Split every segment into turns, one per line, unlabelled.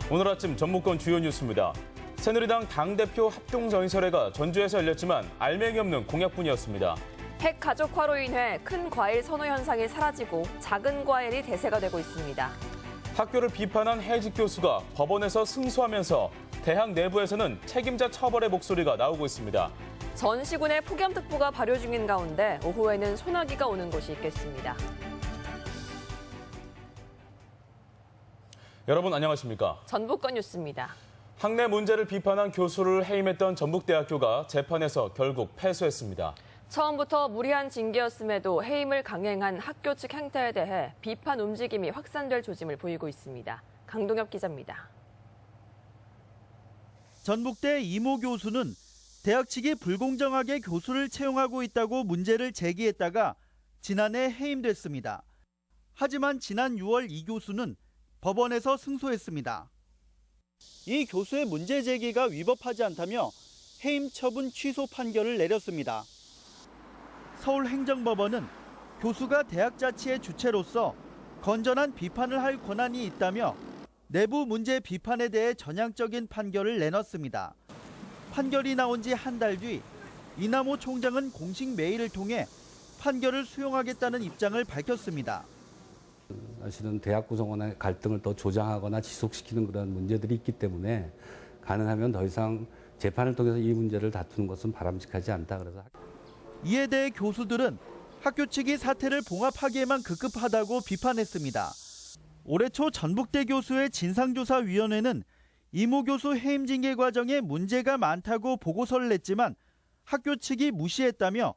오늘 아침 전북권 주요 뉴스입니다. 새누리당 당대표 합동전시회가 전주에서 열렸지만 알맹이 없는 공약뿐이었습니다.
핵가족화로 인해 큰 과일 선호 현상이 사라지고 작은 과일이 대세가 되고 있습니다.
학교를 비판한 해직 교수가 법원에서 승소하면서 대학 내부에서는 책임자 처벌의 목소리가 나오고 있습니다.
전 시군의 폭염특보가 발효 중인 가운데 오후에는 소나기가 오는 곳이 있겠습니다.
여러분 안녕하십니까?
전북권 뉴스입니다.
학내 문제를 비판한 교수를 해임했던 전북대학교가 재판에서 결국 패소했습니다.
처음부터 무리한 징계였음에도 해임을 강행한 학교 측 행태에 대해 비판 움직임이 확산될 조짐을 보이고 있습니다. 강동엽 기자입니다.
전북대 이모 교수는 대학 측이 불공정하게 교수를 채용하고 있다고 문제를 제기했다가 지난해 해임됐습니다. 하지만 지난 6월 이 교수는 법원에서 승소했습니다. 이 교수의 문제 제기가 위법하지 않다며 해임 처분 취소 판결을 내렸습니다. 서울행정법원은 교수가 대학 자치의 주체로서 건전한 비판을 할 권한이 있다며 내부 문제 비판에 대해 전향적인 판결을 내놨습니다. 판결이 나온 지 한 달 뒤 이남호 총장은 공식 메일을 통해 판결을 수용하겠다는 입장을 밝혔습니다.
사실은 대학 구성원의 갈등을 더 조장하거나 지속시키는 그런 문제들이 있기 때문에 가능하면 더 이상 재판을 통해서 이 문제를 다투는 것은 바람직하지 않다. 그래서
이에 대해 교수들은 학교 측이 사태를 봉합하기에만 급급하다고 비판했습니다. 올해 초 전북대 교수의 진상조사위원회는 이모 교수 해임 징계 과정에 문제가 많다고 보고서를 냈지만 학교 측이 무시했다며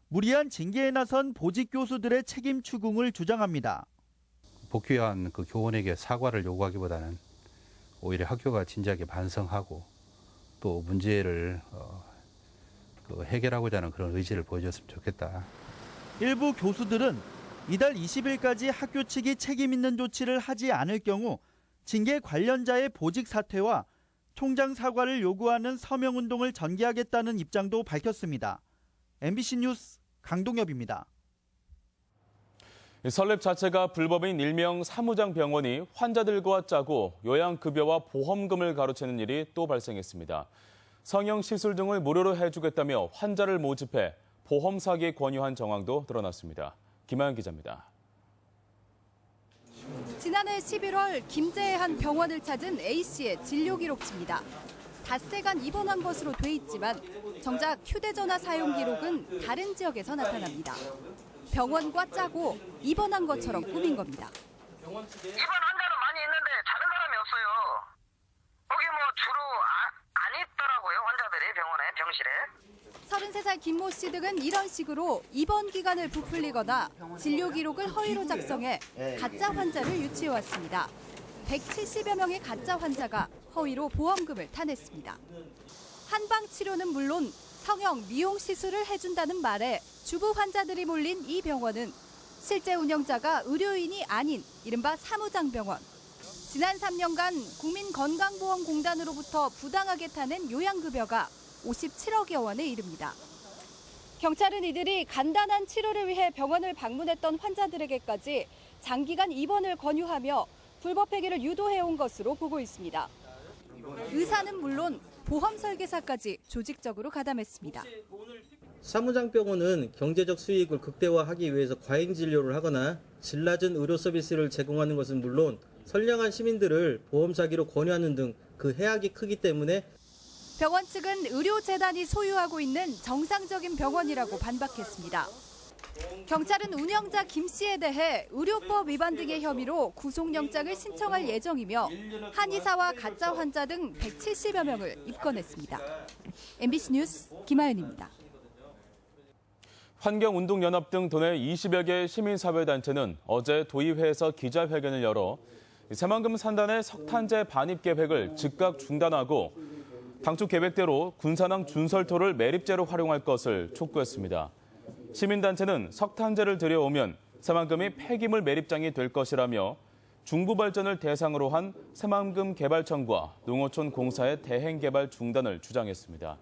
무리한 징계에 나선 보직 교수들의 책임 추궁을 주장합니다.
복귀한 그 교원에게 사과를 요구하기보다는 오히려 학교가 진지하게 반성하고 또 문제를 해결하고자 하는 그런 의지를 보여줬으면 좋겠다.
일부 교수들은 이달 20일까지 학교 측이 책임 있는 조치를 하지 않을 경우 징계 관련자의 보직 사퇴와 총장 사과를 요구하는 서명운동을 전개하겠다는 입장도 밝혔습니다. MBC 뉴스 강동엽입니다.
설립 자체가 불법인 일명 사무장병원이 환자들과 짜고 요양급여와 보험금을 가로채는 일이 또 발생했습니다. 성형시술 등을 무료로 해주겠다며 환자를 모집해 보험 사기 권유한 정황도 드러났습니다. 김하연 기자입니다.
지난해 11월 김제의 한 병원을 찾은 A씨의 진료 기록지입니다. 닷새간 입원한 것으로 돼 있지만 정작 휴대전화 사용 기록은 다른 지역에서 나타납니다. 병원과 짜고 입원한 것처럼 꾸민 겁니다.
입원 환자는 많이 있는데 자는 사람이 없어요. 거기 뭐 주로 안 있더라고요. 환자들이 병원에, 병실에.
33살 김모 씨 등은 이런 식으로 입원 기간을 부풀리거나 진료 기록을 허위로 작성해 가짜 환자를 유치해왔습니다. 170여 명의 가짜 환자가 허위로 보험금을 타냈습니다. 한방 치료는 물론 성형, 미용 시술을 해준다는 말에 주부 환자들이 몰린 이 병원은 실제 운영자가 의료인이 아닌 이른바 사무장병원. 지난 3년간 국민건강보험공단으로부터 부당하게 타낸 요양급여가 57억여 원에 이릅니다. 경찰은 이들이 간단한 치료를 위해 병원을 방문했던 환자들에게까지 장기간 입원을 권유하며 불법 폐기를 유도해온 것으로 보고 있습니다. 의사는 물론 보험 설계사까지 조직적으로 가담했습니다.
사무장병원은 경제적 수익을 극대화하기 위해서 과잉 진료를 하거나 질 낮은 의료 서비스를 제공하는 것은 물론 선량한 시민들을 보험 사기로 권유하는 등 그 해악이 크기 때문에
병원 측은 의료재단이 소유하고 있는 정상적인 병원이라고 반박했습니다. 경찰은 운영자 김 씨에 대해 의료법 위반 등의 혐의로 구속영장을 신청할 예정이며 한의사와 가짜 환자 등 170여 명을 입건했습니다. MBC 뉴스 김하연입니다.
환경운동연합 등 도내 20여 개 시민사회단체는 어제 도의회에서 기자회견을 열어 새만금 산단의 석탄재 반입 계획을 즉각 중단하고 당초 계획대로 군산항 준설토를 매립재로 활용할 것을 촉구했습니다. 시민단체는 석탄재를 들여오면 새만금이 폐기물 매립장이 될 것이라며 중부발전을 대상으로 한 새만금 개발청과 농어촌 공사의 대행 개발 중단을 주장했습니다.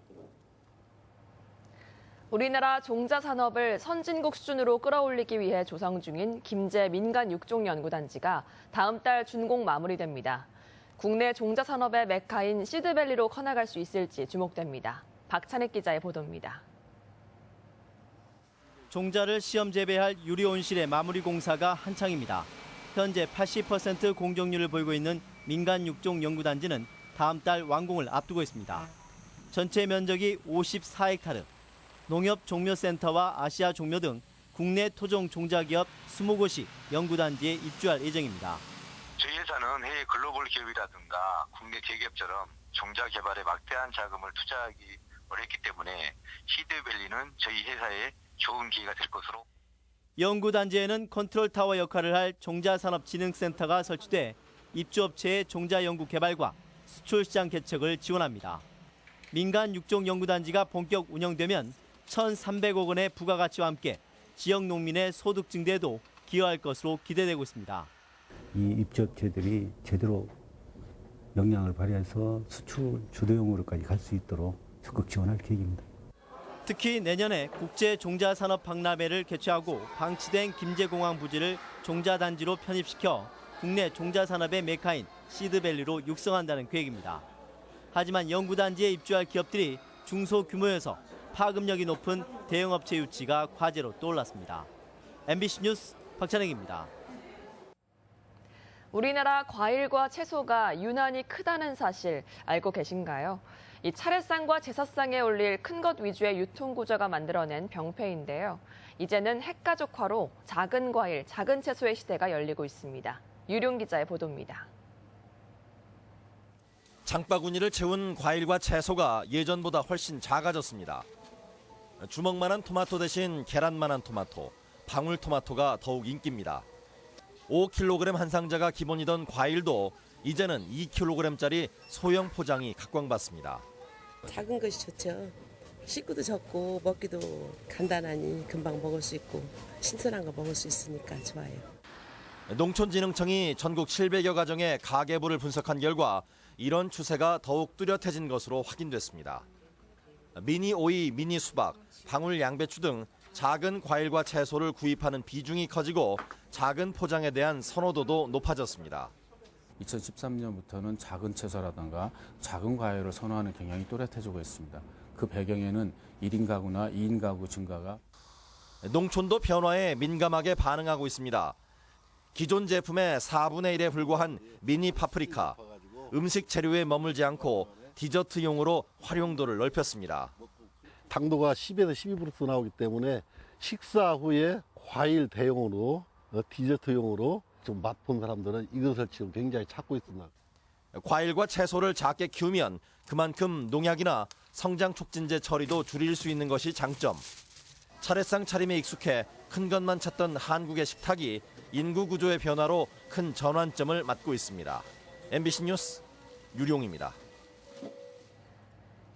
우리나라 종자 산업을 선진국 수준으로 끌어올리기 위해 조성 중인 김제 민간 육종 연구단지가 다음 달 준공 마무리됩니다. 국내 종자 산업의 메카인 시드밸리로 커나갈 수 있을지 주목됩니다. 박찬익 기자의 보도입니다.
종자를 시험 재배할 유리 온실의 마무리 공사가 한창입니다. 현재 80% 공정률을 보이고 있는 민간 육종 연구단지는 다음 달 완공을 앞두고 있습니다. 전체 면적이 54헥타르, 농협 종묘센터와 아시아 종묘 등 국내 토종 종자기업 20곳이 연구단지에 입주할 예정입니다.
저희 회사는 해외 글로벌 기업이라든가 국내 대기업처럼 종자 개발에 막대한 자금을 투자하기 어렵기 때문에 시드밸리는 저희 회사에 좋은 기회가 될 것으로.
연구단지에는 컨트롤타워 역할을 할 종자산업진흥센터가 설치돼 입주업체의 종자 연구 개발과 수출시장 개척을 지원합니다. 민간 육종 연구단지가 본격 운영되면 1,300억 원의 부가가치와 함께 지역 농민의 소득 증대에도 기여할 것으로 기대되고 있습니다.
이 입주업체들이 제대로 역량을 발휘해서 수출 주도용으로까지 갈 수 있도록 적극 지원할 계획입니다.
특히 내년에 국제 종자산업 박람회를 개최하고 방치된 김제공항 부지를 종자단지로 편입시켜 국내 종자산업의 메카인 시드밸리로 육성한다는 계획입니다. 하지만 연구단지에 입주할 기업들이 중소규모여서 파급력이 높은 대형업체 유치가 과제로 떠올랐습니다. MBC 뉴스 박찬익입니다.
우리나라 과일과 채소가 유난히 크다는 사실 알고 계신가요? 이 차례상과 제사상에 올릴 큰 것 위주의 유통구조가 만들어낸 병폐인데요. 이제는 핵가족화로 작은 과일, 작은 채소의 시대가 열리고 있습니다. 유룡 기자의 보도입니다.
장바구니를 채운 과일과 채소가 예전보다 훨씬 작아졌습니다. 주먹만한 토마토 대신 계란만한 토마토, 방울토마토가 더욱 인기입니다. 5kg 한 상자가 기본이던 과일도 이제는 2kg짜리 소형 포장이 각광받습니다.
작은 것이 좋죠. 식구도 적고 먹기도 간단하니 금방 먹을 수 있고 신선한 거 먹을 수 있으니까 좋아요.
농촌진흥청이 전국 700여 가정의 가계부를 분석한 결과 이런 추세가 더욱 뚜렷해진 것으로 확인됐습니다. 미니 오이, 미니 수박, 방울 양배추 등 작은 과일과 채소를 구입하는 비중이 커지고 작은 포장에 대한 선호도도 높아졌습니다.
2013년부터는 작은 채소라든가 작은 과일을 선호하는 경향이 또렷해지고 있습니다. 그 배경에는 1인 가구나 2인 가구 증가가
농촌도 변화에 민감하게 반응하고 있습니다. 기존 제품의 4분의 1에 불과한 미니 파프리카, 음식 재료에 머물지 않고 디저트용으로 활용도를 넓혔습니다.
당도가 10에서 12% 나오기 때문에 식사 후에 과일 대용으로 디저트용으로 좀 맛본 사람들은 이것을 지금 굉장히 찾고 있습니다.
과일과 채소를 작게 키우면 그만큼 농약이나 성장 촉진제 처리도 줄일 수 있는 것이 장점. 차례상 차림에 익숙해 큰 것만 찾던 한국의 식탁이 인구 구조의 변화로 큰 전환점을 맞고 있습니다. MBC 뉴스 유룡입니다.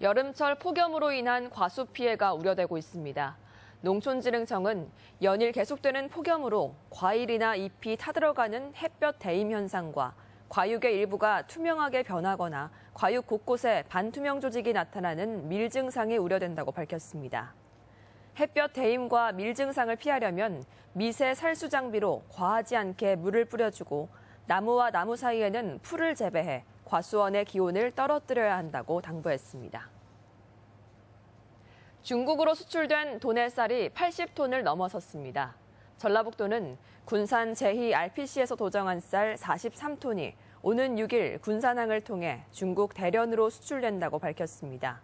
여름철 폭염으로 인한 과수 피해가 우려되고 있습니다. 농촌진흥청은 연일 계속되는 폭염으로 과일이나 잎이 타들어가는 햇볕 대임 현상과 과육의 일부가 투명하게 변하거나 과육 곳곳에 반투명 조직이 나타나는 밀 증상이 우려된다고 밝혔습니다. 햇볕 대임과 밀 증상을 피하려면 미세 살수 장비로 과하지 않게 물을 뿌려주고 나무와 나무 사이에는 풀을 재배해 과수원의 기온을 떨어뜨려야 한다고 당부했습니다. 중국으로 수출된 도내 쌀이 80톤을 넘어섰습니다. 전라북도는 군산 제희 RPC에서 도정한 쌀 43톤이 오는 6일 군산항을 통해 중국 대련으로 수출된다고 밝혔습니다.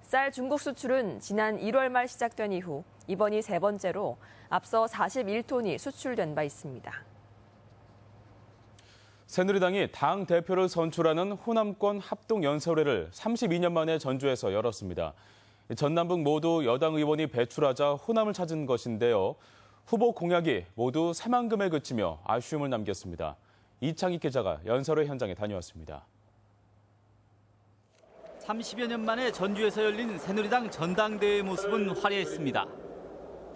쌀 중국 수출은 지난 1월 말 시작된 이후 이번이 세 번째로 앞서 41톤이 수출된 바 있습니다.
새누리당이 당 대표를 선출하는 호남권 합동연설회를 32년 만에 전주에서 열었습니다. 전남북 모두 여당 의원이 배출하자 호남을 찾은 것인데요. 후보 공약이 모두 새만금에 그치며 아쉬움을 남겼습니다. 이창익 기자가 연설회 현장에 다녀왔습니다.
30여 년 만에 전주에서 열린 새누리당 전당대회 모습은 화려했습니다.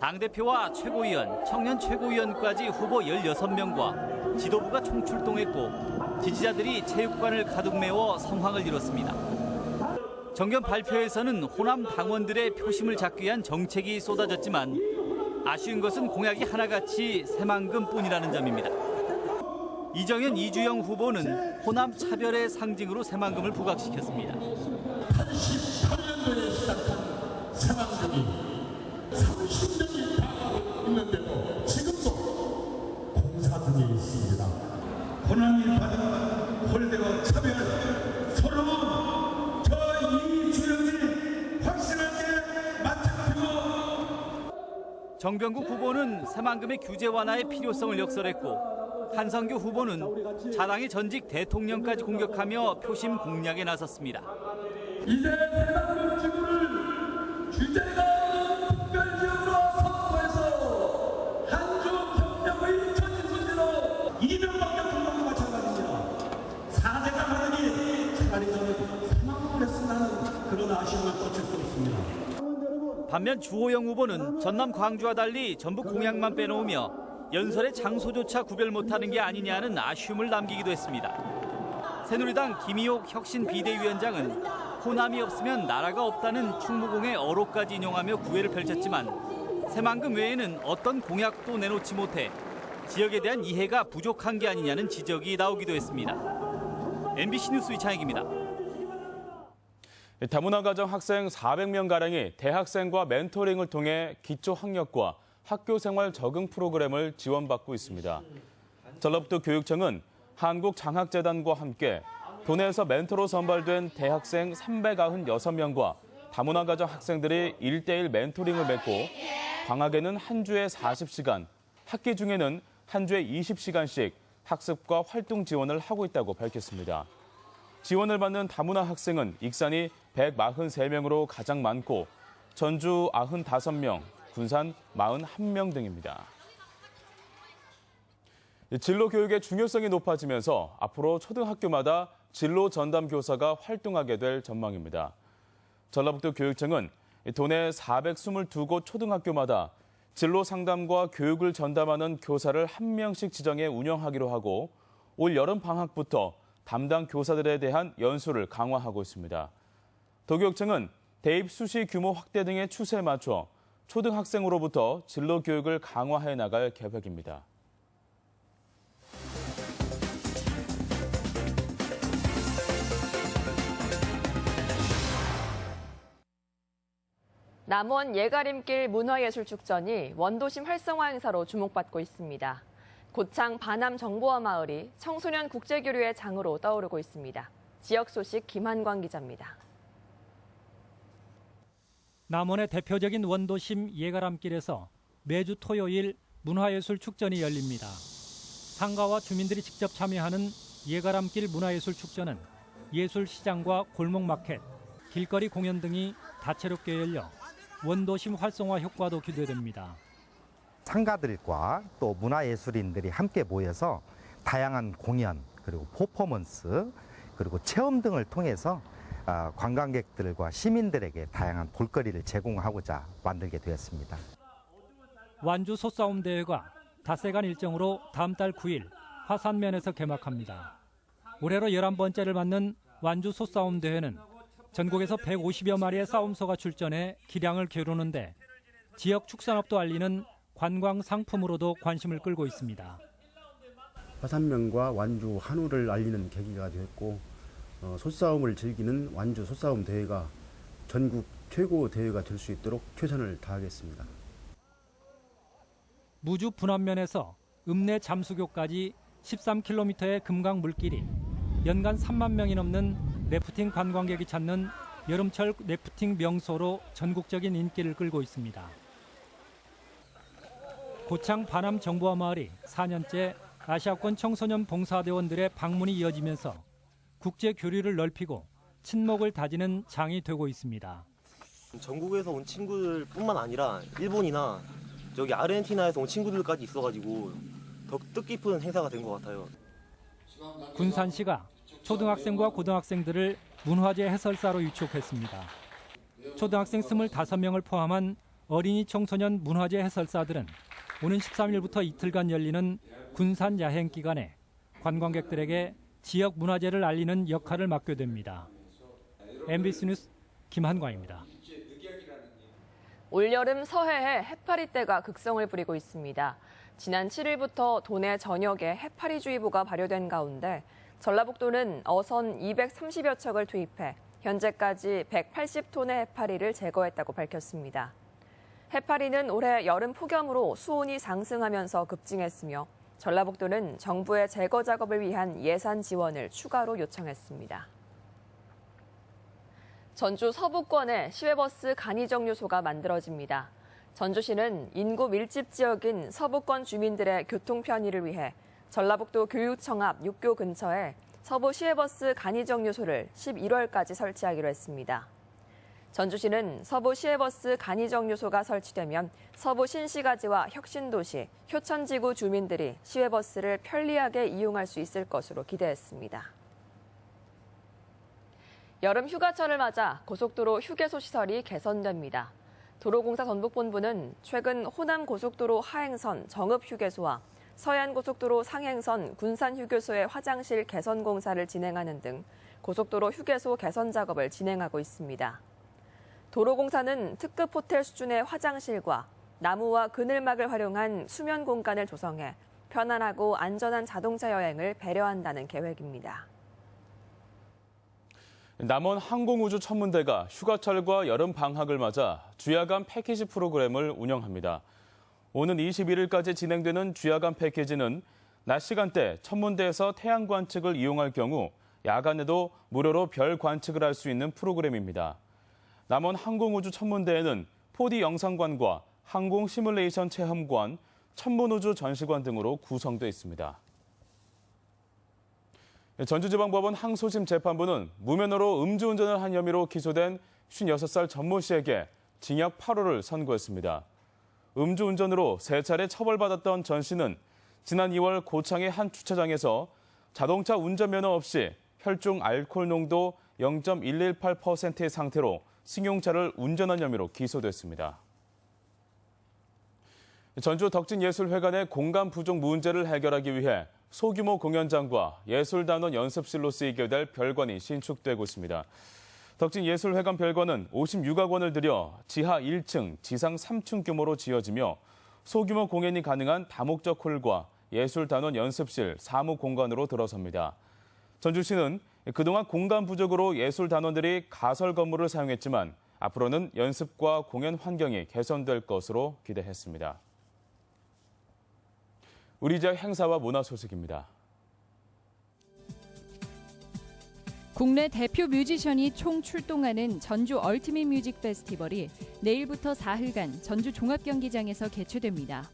당대표와 최고위원, 청년 최고위원까지 후보 16명과 지도부가 총출동했고 지지자들이 체육관을 가득 메워 성황을 이뤘습니다. 정견 발표에서는 호남 당원들의 표심을 잡기 위한 정책이 쏟아졌지만 아쉬운 것은 공약이 하나같이 새만금뿐이라는 점입니다. 이정현 이주영 후보는 호남 차별의 상징으로 새만금을 부각시켰습니다.
88년도에 시작한 새만금이 30년이 다가고 있는데도 지금도 공사 중에 있습니다. 호남이 받은 홀대와 차별, 서러움, 저 이주영이 확실하게 맞잡히고.
정병국 후보는 새만금의 규제 완화의 필요성을 역설했고 한성규 후보는 자당의 전직 대통령까지 공격하며 표심 공략에 나섰습니다.
이제 새만금 지구를 규제가 특별지역으로 선포해서 한중협력의 전진선지로 이명박대 통과도 마찬가지입니다. 4대가 하느니 차라리 저는 사망을 했으면 그런 아쉬움을 뻗칠 수 없습니다.
반면 주호영 후보는 전남 광주와 달리 전북 공약만 빼놓으며 연설의 장소조차 구별 못하는 게 아니냐는 아쉬움을 남기기도 했습니다. 새누리당 김희옥 혁신 비대위원장은 호남이 없으면 나라가 없다는 충무공의 어록까지 인용하며 구애를 펼쳤지만 새만금 외에는 어떤 공약도 내놓지 못해 지역에 대한 이해가 부족한 게 아니냐는 지적이 나오기도 했습니다. MBC 뉴스 이창익입니다.
다문화 가정 학생 400명가량이 대학생과 멘토링을 통해 기초학력과 학교생활 적응 프로그램을 지원받고 있습니다. 전라북도 교육청은 한국장학재단과 함께 도내에서 멘토로 선발된 대학생 396명과 다문화 가정 학생들이 1대1 멘토링을 맺고 방학에는 한 주에 40시간, 학기 중에는 한 주에 20시간씩 학습과 활동 지원을 하고 있다고 밝혔습니다. 지원을 받는 다문화 학생은 익산이 143명으로 가장 많고 전주 95명, 군산 41명 등입니다. 진로 교육의 중요성이 높아지면서 앞으로 초등학교마다 진로 전담 교사가 활동하게 될 전망입니다. 전라북도 교육청은 도내 422곳 초등학교마다 진로 상담과 교육을 전담하는 교사를 1명씩 지정해 운영하기로 하고 올 여름 방학부터 담당 교사들에 대한 연수를 강화하고 있습니다. 도교육청은 대입 수시 규모 확대 등의 추세에 맞춰 초등학생으로부터 진로 교육을 강화해 나갈 계획입니다.
남원 예가림길 문화예술축전이 원도심 활성화 행사로 주목받고 있습니다. 고창 반암 정보화 마을이 청소년 국제교류의 장으로 떠오르고 있습니다. 지역 소식 김한광 기자입니다.
남원의 대표적인 원도심 예가람길에서 매주 토요일 문화예술축전이 열립니다. 상가와 주민들이 직접 참여하는 예가람길 문화예술축전은 예술시장과 골목마켓, 길거리 공연 등이 다채롭게 열려 원도심 활성화 효과도 기대됩니다.
상가들과 또 문화예술인들이 함께 모여서 다양한 공연, 그리고 퍼포먼스, 그리고 체험 등을 통해서 관광객들과 시민들에게 다양한 볼거리를 제공하고자 만들게 되었습니다.
완주 소싸움 대회가 닷새간 일정으로 다음 달 9일 화산면에서 개막합니다. 올해로 11번째를 맞는 완주 소싸움 대회는 전국에서 150여 마리의 싸움소가 출전해 기량을 겨루는데 지역 축산업도 알리는 관광 상품으로도 관심을 끌고 있습니다.
화산면과 완주 한우를 알리는 계기가 되었고 소싸움을 즐기는 완주 소싸움 대회가 전국 최고 대회가 될 수 있도록 최선을 다하겠습니다.
무주 분암면에서 읍내 잠수교까지 13km의 금강 물길이 연간 3만 명이 넘는 래프팅 관광객이 찾는 여름철 래프팅 명소로 전국적인 인기를 끌고 있습니다. 고창 반암 정보화 마을이 4년째 아시아권 청소년 봉사대원들의 방문이 이어지면서 국제 교류를 넓히고 친목을 다지는 장이 되고 있습니다.
전국에서 온 친구들뿐만 아니라 일본이나 저기 아르헨티나에서 온 친구들까지 있어가지고 더 뜻깊은 행사가 된 것 같아요.
군산시가 초등학생과 고등학생들을 문화재 해설사로 유촉했습니다. 초등학생 25명을 포함한 어린이 청소년 문화재 해설사들은 오는 13일부터 이틀간 열리는 군산 야행 기간에 관광객들에게 지역 문화재를 알리는 역할을 맡게 됩니다. MBC 뉴스 김한광입니다.
올여름 서해에 해파리떼가 극성을 부리고 있습니다. 지난 7일부터 도내 전역에 해파리주의보가 발효된 가운데 전라북도는 어선 230여 척을 투입해 현재까지 180톤의 해파리를 제거했다고 밝혔습니다. 해파리는 올해 여름 폭염으로 수온이 상승하면서 급증했으며 전라북도는 정부의 제거 작업을 위한 예산 지원을 추가로 요청했습니다. 전주 서부권에 시외버스 간이정류소가 만들어집니다. 전주시는 인구 밀집 지역인 서부권 주민들의 교통 편의를 위해 전라북도 교육청 앞 육교 근처에 서부 시외버스 간이정류소를 11월까지 설치하기로 했습니다. 전주시는 서부 시외버스 간이정류소가 설치되면 서부 신시가지와 혁신도시, 효천지구 주민들이 시외버스를 편리하게 이용할 수 있을 것으로 기대했습니다. 여름 휴가철을 맞아 고속도로 휴게소 시설이 개선됩니다. 도로공사 전북본부는 최근 호남고속도로 하행선 정읍휴게소와 서해안고속도로 상행선 군산휴게소의 화장실 개선 공사를 진행하는 등 고속도로 휴게소 개선 작업을 진행하고 있습니다. 도로공사는 특급 호텔 수준의 화장실과 나무와 그늘막을 활용한 수면 공간을 조성해 편안하고 안전한 자동차 여행을 배려한다는 계획입니다.
남원 항공우주천문대가 휴가철과 여름 방학을 맞아 주야간 패키지 프로그램을 운영합니다. 오는 21일까지 진행되는 주야간 패키지는 낮 시간대 천문대에서 태양 관측을 이용할 경우 야간에도 무료로 별 관측을 할 수 있는 프로그램입니다. 남원 항공우주천문대에는 4D 영상관과 항공 시뮬레이션 체험관, 천문우주 전시관 등으로 구성되어 있습니다. 전주지방법원 항소심 재판부는 무면허로 음주운전을 한 혐의로 기소된 56살 전모 씨에게 징역 8호를 선고했습니다. 음주운전으로 3차례 처벌받았던 전 씨는 지난 2월 고창의 한 주차장에서 자동차 운전면허 없이 혈중 알코올 농도 0.118%의 상태로 승용차를 운전한 혐의로 기소됐습니다. 전주 덕진예술회관의 공간 부족 문제를 해결하기 위해 소규모 공연장과 예술단원 연습실로 쓰이게 될 별관이 신축되고 있습니다. 덕진예술회관 별관은 56억 원을 들여 지하 1층, 지상 3층 규모로 지어지며 소규모 공연이 가능한 다목적 홀과 예술단원 연습실, 사무 공간으로 들어섭니다. 전주시는 그동안 공간 부족으로 예술단원들이 가설 건물을 사용했지만 앞으로는 연습과 공연 환경이 개선될 것으로 기대했습니다. 우리 지역 행사와 문화 소식입니다.
국내 대표 뮤지션이 총 출동하는 전주 얼티밋 뮤직 페스티벌이 내일부터 사흘간 전주 종합경기장에서 개최됩니다.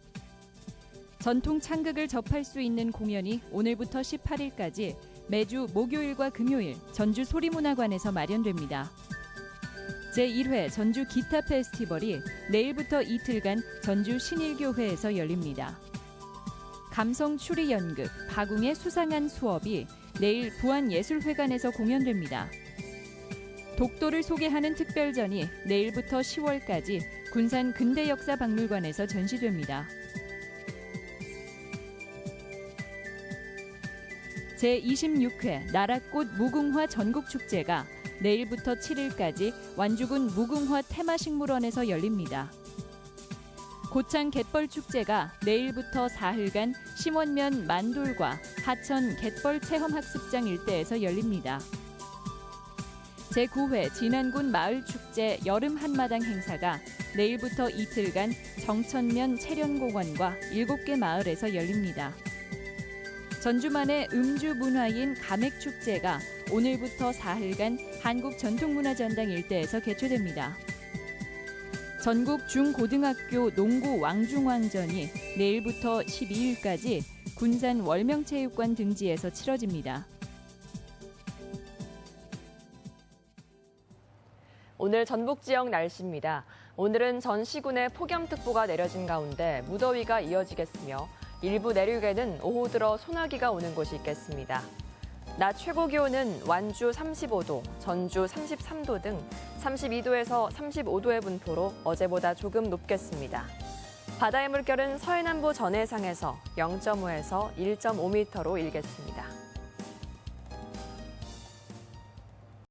전통 창극을 접할 수 있는 공연이 오늘부터 18일까지 매주 목요일과 금요일 전주 소리문화관에서 마련됩니다. 제1회 전주 기타 페스티벌이 내일부터 이틀간 전주 신일교회에서 열립니다. 감성 추리 연극 바궁의 수상한 수업이 내일 부안예술회관에서 공연됩니다. 독도를 소개하는 특별전이 내일부터 10월까지 군산 근대역사박물관에서 전시됩니다. 제26회 나라꽃 무궁화 전국축제가 내일부터 7일까지 완주군 무궁화 테마식물원에서 열립니다. 고창 갯벌축제가 내일부터 사흘간 심원면 만돌과 하천 갯벌체험학습장 일대에서 열립니다. 제9회 진안군 마을축제 여름 한마당 행사가 내일부터 이틀간 정천면 체련공원과 7개 마을에서 열립니다. 전주만의 음주 문화인 가맥축제가 오늘부터 사흘간 한국전통문화전당 일대에서 개최됩니다. 전국 중고등학교 농구 왕중왕전이 내일부터 12일까지 군산 월명체육관 등지에서 치러집니다.
오늘 전북 지역 날씨입니다. 오늘은 전 시군에 폭염특보가 내려진 가운데 무더위가 이어지겠으며 일부 내륙에는 오후 들어 소나기가 오는 곳이 있겠습니다. 낮 최고 기온은 완주 35도, 전주 33도 등 32도에서 35도의 분포로 어제보다 조금 높겠습니다. 바다의 물결은 서해남부 전해상에서 0.5에서 1.5m로 일겠습니다.